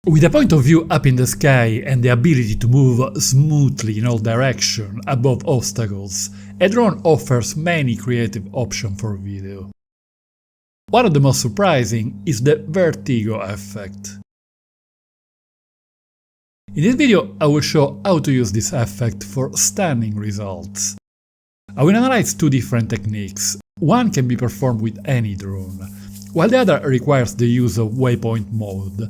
With a point of view up in the sky and the ability to move smoothly in all directions above obstacles, a drone offers many creative options for video. One of the most surprising is the Vertigo Effect. In this video I will show how to use this effect for stunning results. I will analyze two different techniques. One can be performed with any drone, while the other requires the use of Waypoint mode.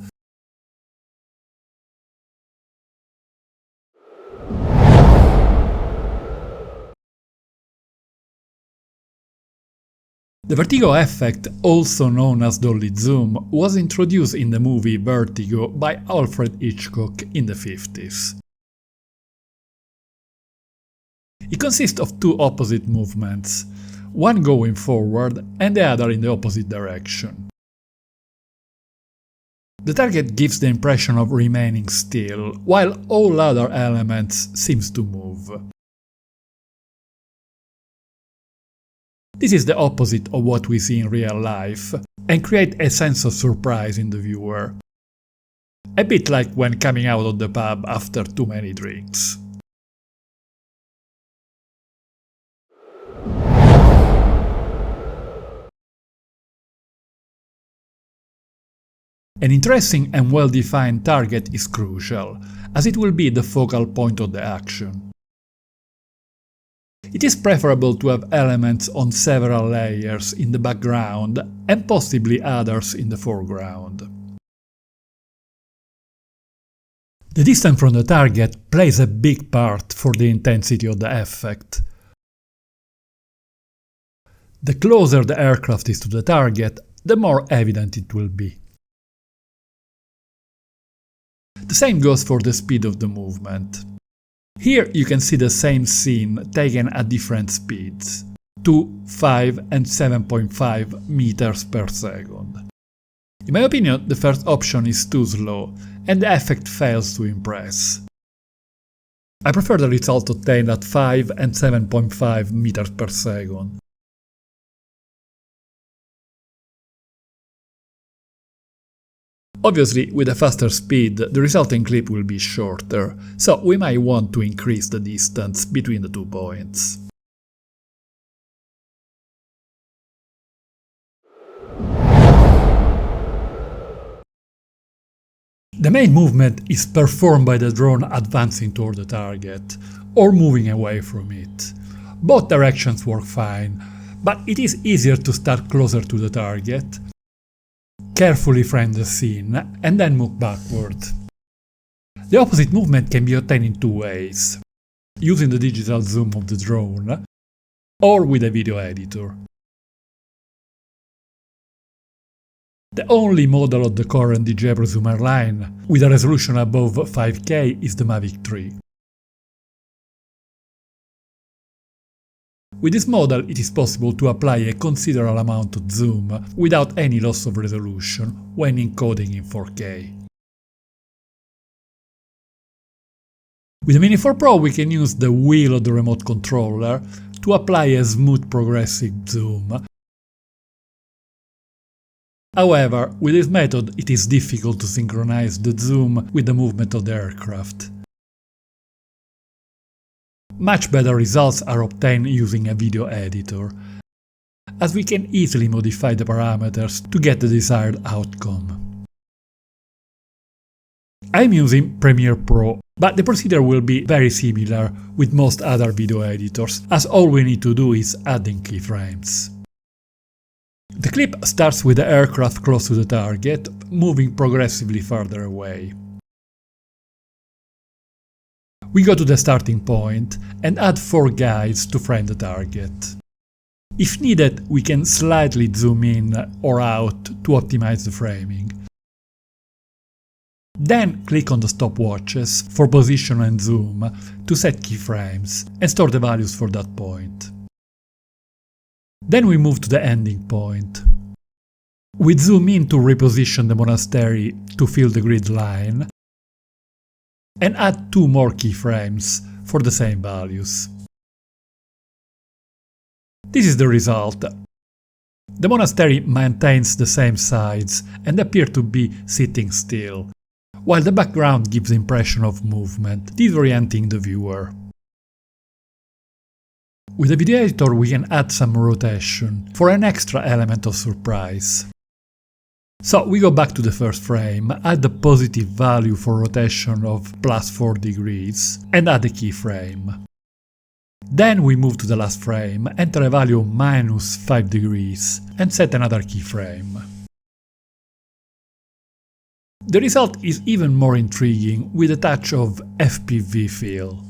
The Vertigo Effect, also known as dolly zoom, was introduced in the movie Vertigo by Alfred Hitchcock in the 50s. It consists of two opposite movements, one going forward and the other in the opposite direction. The target gives the impression of remaining still, while all other elements seems to move. This is the opposite of what we see in real life, and creates a sense of surprise in the viewer. A bit like when coming out of the pub after too many drinks. An interesting and well-defined target is crucial, as it will be the focal point of the action. It is preferable to have elements on several layers in the background and possibly others in the foreground. The distance from the target plays a big part for the intensity of the effect. The closer the aircraft is to the target, the more evident it will be. The same goes for the speed of the movement. Here you can see the same scene taken at different speeds, 2, 5 and 7.5 meters per second. In my opinion, the first option is too slow, and the effect fails to impress. I prefer the result obtained at 5 and 7.5 meters per second. Obviously, with a faster speed, the resulting clip will be shorter, so we might want to increase the distance between the 2 points. The main movement is performed by the drone advancing toward the target, or moving away from it. Both directions work fine, but it is easier to start closer to the target, carefully frame the scene, and then move backward. The opposite movement can be obtained in two ways, using the digital zoom of the drone, or with a video editor. The only model of the current DJI prosumer line with a resolution above 5K is the Mavic 3. With this model it is possible to apply a considerable amount of zoom without any loss of resolution when encoding in 4K. With the Mini 4 Pro we can use the wheel of the remote controller to apply a smooth progressive zoom. However, with this method it is difficult to synchronize the zoom with the movement of the aircraft. Much better results are obtained using a video editor, as we can easily modify the parameters to get the desired outcome. I'm using Premiere Pro, but the procedure will be very similar with most other video editors, as all we need to do is adding keyframes. The clip starts with the aircraft close to the target, moving progressively further away. We go to the starting point and add 4 guides to frame the target. If needed, we can slightly zoom in or out to optimize the framing. Then click on the stopwatches for position and zoom to set keyframes and store the values for that point. Then we move to the ending point. We zoom in to reposition the monastery to fill the grid line, and add 2 more keyframes for the same values. This is the result. The monastery maintains the same size and appears to be sitting still, while the background gives the impression of movement, disorienting the viewer. With the video editor we can add some rotation for an extra element of surprise. So we go back to the first frame, add a positive value for rotation of +4 degrees, and add a keyframe. Then we move to the last frame, enter a value of -5 degrees, and set another keyframe. The result is even more intriguing with a touch of FPV feel.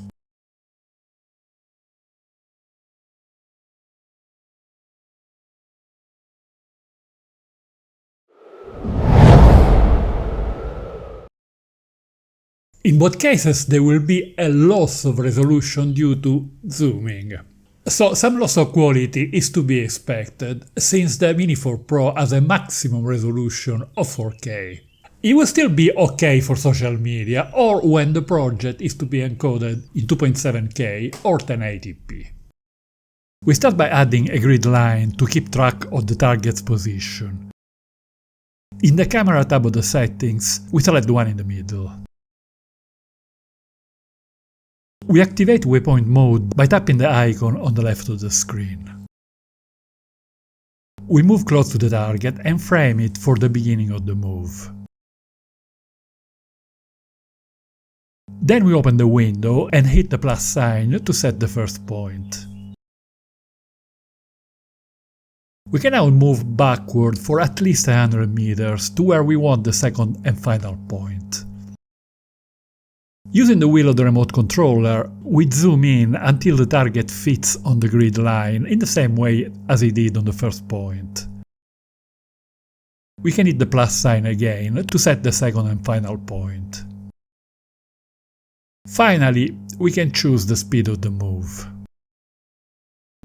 In both cases there will be a loss of resolution due to zooming. So some loss of quality is to be expected, since the Mini 4 Pro has a maximum resolution of 4K. It will still be okay for social media or when the project is to be encoded in 2.7K or 1080p. We start by adding a grid line to keep track of the target's position. In the camera tab of the settings, we select the one in the middle. We activate Waypoint mode by tapping the icon on the left of the screen. We move close to the target and frame it for the beginning of the move. Then we open the window and hit the plus sign to set the first point. We can now move backward for at least 100 meters to where we want the second and final point. Using the wheel of the remote controller, we zoom in until the target fits on the grid line in the same way as it did on the first point. We can hit the plus sign again to set the second and final point. Finally, we can choose the speed of the move.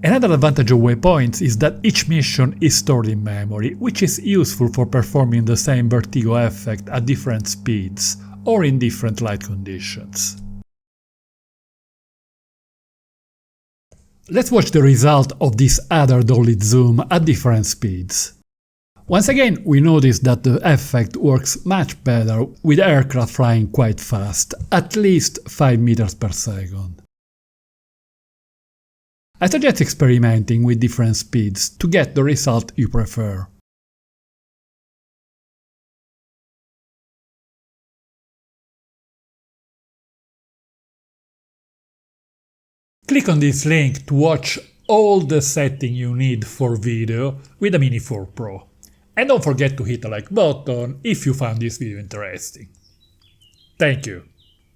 Another advantage of Waypoints is that each mission is stored in memory, which is useful for performing the same Vertigo effect at different speeds or in different light conditions. Let's watch the result of this other dolly zoom at different speeds. Once again, we notice that the effect works much better with aircraft flying quite fast, at least 5 meters per second. I suggest experimenting with different speeds to get the result you prefer. Click on this link to watch all the settings you need for video with the Mini 4 Pro. And don't forget to hit the like button if you found this video interesting. Thank you.